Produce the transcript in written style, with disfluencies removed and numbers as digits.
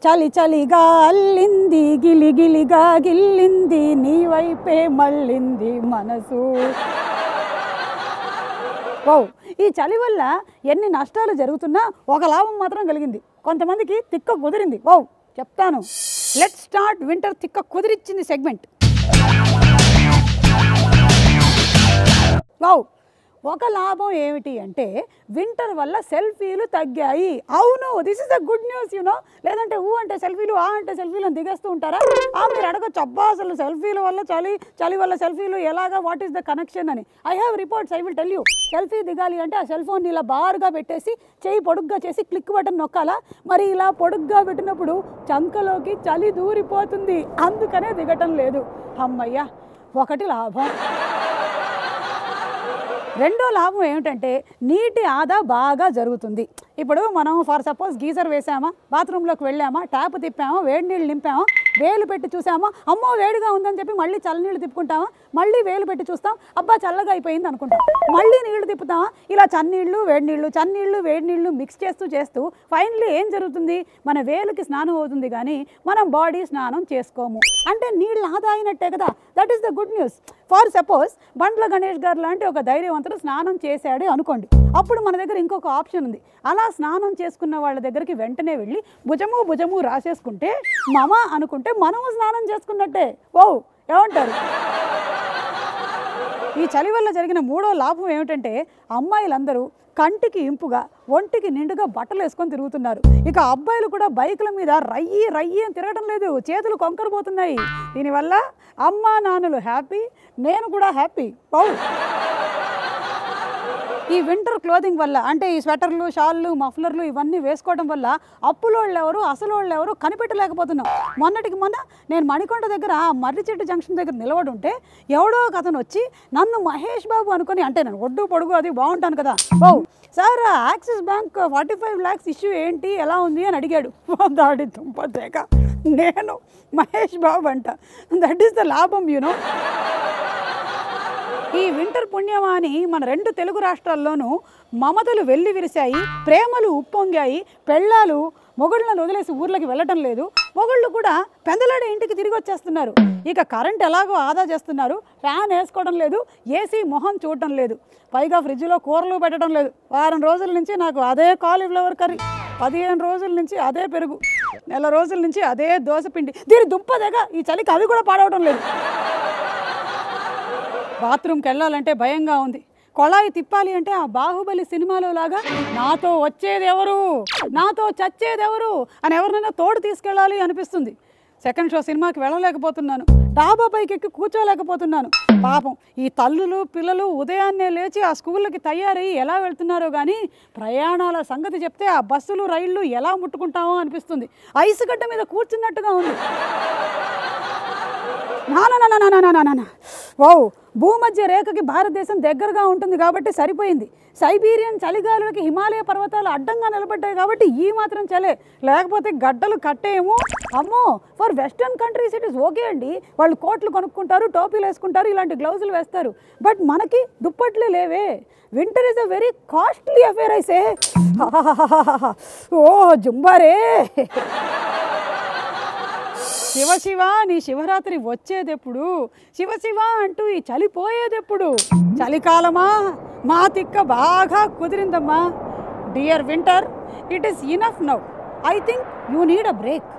చలి చలిగా అల్లింది గిలిగిలిగా గిల్లింది నీ వైపే మళ్ళింది మనసు. ఓ ఈ చలి వల్ల ఎన్ని నష్టాలు జరుగుతున్నా ఒక లాభం మాత్రం కలిగింది. కొంతమందికి తిక్క కుదిరింది. ఓ చెప్తాను. లెట్స్ స్టార్ట్ వింటర్ తిక్క కుదిరిచ్చింది సెగ్మెంట్. వావ్ ఒక లాభం ఏమిటి అంటే వింటర్ వల్ల సెల్ఫీలు తగ్గాయి. అవును, this is the good news you know. లేదంటే ఊ అంటే సెల్ఫీలు, ఆ అంటే సెల్ఫీలు అని దిగేస్తూ ఉంటారా? మీరు అడగచ్చు, అబ్బా అసలు సెల్ఫీల వల్ల చలి వల్ల సెల్ఫీలు ఎలాగా, వాట్ ఈస్ ద కనెక్షన్ అని. I have reports, I will tell you. Selfie దిగాలి అంటే ఆ సెల్ ఫోన్ ఇలా బారుగా పెట్టేసి చేయి పొడుగ్గా చేసి క్లిక్ బటన్ నొక్కాలా. మరి ఇలా పొడుగ్గా పెట్టినప్పుడు చంకలోకి చలి దూరిపోతుంది, అందుకనే దిగటం లేదు. అమ్మయ్య, ఒకటి లాభం. రెండో లాభం ఏమిటంటే నీటి ఆదా బాగా జరుగుతుంది. ఇప్పుడు మనం ఫర్ సపోజ్ గీజర్ వేసామా, బాత్రూంలోకి వెళ్ళామా, ట్యాప్ తిప్పామా, వేడి నీళ్ళు నింపామా, వేలు పెట్టి చూసామా, అమ్మో వేడిగా ఉందని చెప్పి మళ్ళీ చల్లనీళ్ళు తిప్పుకుంటామా, మళ్ళీ వేలు పెట్టి చూస్తాం, అబ్బా చల్లగా అయిపోయింది అనుకుంటాం, మళ్ళీ నీళ్లు తిప్పుతామా. ఇలా చన్నీళ్ళు వేడి నీళ్ళు మిక్స్ చేస్తూ ఫైనల్లీ ఏం జరుగుతుంది, మన వేలుకి స్నానం అవుతుంది కానీ మనం బాడీ స్నానం చేసుకోము. అంటే నీళ్ళు ఆదా అయినట్టే కదా. That is the good news. For suppose Bandla Ganesh garu లాంటి ఒక ధైర్యవంతుడు స్నానం చేశాడే అనుకోండి, అప్పుడు మన దగ్గర ఇంకొక ఆప్షన్ ఉంది. అలా స్నానం చేసుకున్న వాళ్ళ దగ్గరికి వెంటనే వెళ్ళి భుజము రాసేసుకుంటే మమ అనుకుంటే మనము స్నానం చేసుకున్నట్టే. ఓ ఏమంటారు? ఈ చలి వల్ల జరిగిన మూడో లాభం ఏమిటంటే అమ్మాయిలందరూ కంటికి ఇంపుగా ఒంటికి నిండుగా బట్టలు వేసుకొని తిరుగుతున్నారు. ఇక అబ్బాయిలు కూడా బైకుల మీద రయ్యి అని తిరగడం లేదు, చేతులు కొంకరపోతున్నాయి. దీనివల్ల అమ్మా నాన్నలు హ్యాపీ, నేను కూడా హ్యాపీ. ఈ వింటర్ క్లోదింగ్ వల్ల అంటే ఈ స్వెటర్లు, షాళ్ళు, మఫ్లర్లు ఇవన్నీ వేసుకోవడం వల్ల అప్పులోళ్ళు ఎవరు అసలోళ్ళు ఎవరు కనిపెట్టలేకపోతున్నాం. మొన్నటికి మొన్న నేను మణికొండ దగ్గర మర్రిచెట్టు జంక్షన్ దగ్గర నిలబడి ఉంటే ఎవడో ఒక అతను వచ్చి నన్ను మహేష్ బాబు అనుకొని, అంటే నేను ఒడ్డు పొడుగు అది బాగుంటాను కదా, ఓ sir Axis bank 45 lakhs issue ఏంటి, ఎలా ఉంది అని అడిగాడు. దాడి దుంపదేక, నేను మహేష్ బాబు అంట. దట్ ఈస్ ద లాభం యూనో. ఈ వింటర్ పుణ్యమాని మన 2 తెలుగు రాష్ట్రాల్లోనూ మమతలు వెల్లి విరిశాయి, ప్రేమలు ఉప్పొంగాయి. పెళ్ళాలు మొగుళ్ళను వదిలేసి ఊర్లకి వెళ్ళటం లేదు, మొగుళ్ళు కూడా పెందలాడే ఇంటికి తిరిగి వచ్చేస్తున్నారు. ఇక కరెంట్ ఎలాగో ఆదా చేస్తున్నారు, ఫ్యాన్ వేసుకోవడం లేదు, ఏసీ మొహం చూడటం లేదు, పైగా ఫ్రిడ్జ్లో కూరలు పెట్టడం లేదు. వారం రోజుల నుంచి నాకు అదే కాలీఫ్లవర్ కర్రీ, 15 రోజుల నుంచి అదే పెరుగు, నెల రోజుల నుంచి అదే దోసపిండి. దీని దుంపదేగా ఈ చలికి అవి కూడా పాడవడం లేదు. బాత్రూమ్కి వెళ్ళాలంటే భయంగా ఉంది, కొళాయి తిప్పాలి అంటే ఆ బాహుబలి సినిమాలో లాగా నాతో వచ్చేదెవరు, నాతో చచ్చేదెవరు అని ఎవరినైనా తోడు తీసుకెళ్ళాలి అనిపిస్తుంది. సెకండ్ షో సినిమాకి వెళ్ళలేకపోతున్నాను, డాబా పైకి ఎక్కి కూర్చోలేకపోతున్నాను. పాపం ఈ తల్లులు పిల్లలు ఉదయాన్నే లేచి ఆ స్కూళ్ళకి తయారయ్యి ఎలా వెళ్తున్నారో కానీ ప్రయాణాల సంగతి చెప్తే ఆ బస్సులు రైళ్ళు ఎలా ముట్టుకుంటామో అనిపిస్తుంది. ఐసు గడ్డ మీద కూర్చున్నట్టుగా ఉంది. నానా ఓ భూమధ్య రేఖకి భారతదేశం దగ్గరగా ఉంటుంది కాబట్టి సరిపోయింది. సైబీరియన్ చలిగాలులకి హిమాలయ పర్వతాలు అడ్డంగా నిలబడ్డాయి కాబట్టి ఈ మాత్రం చలే, లేకపోతే గడ్డలు కట్టేమో. అమ్మో, for western countries it is okay అండి, వాళ్ళు కోట్లు కొనుక్కుంటారు, టోపీలు వేసుకుంటారు, ఇలాంటి గ్లౌజులు వేస్తారు. బట్ మనకి దుప్పట్లు లేవే. Winter is a very costly affair I say. ఓ జుంబారే. శివ నీ శివరాత్రి వచ్చేదెప్పుడు, శివ అంటూ ఈ చలిపోయేదెప్పుడు? చలికాలమా, మా తిక్క బాగా కుదిరిందమ్మా. Dear winter, it is enough now. I think you need a break.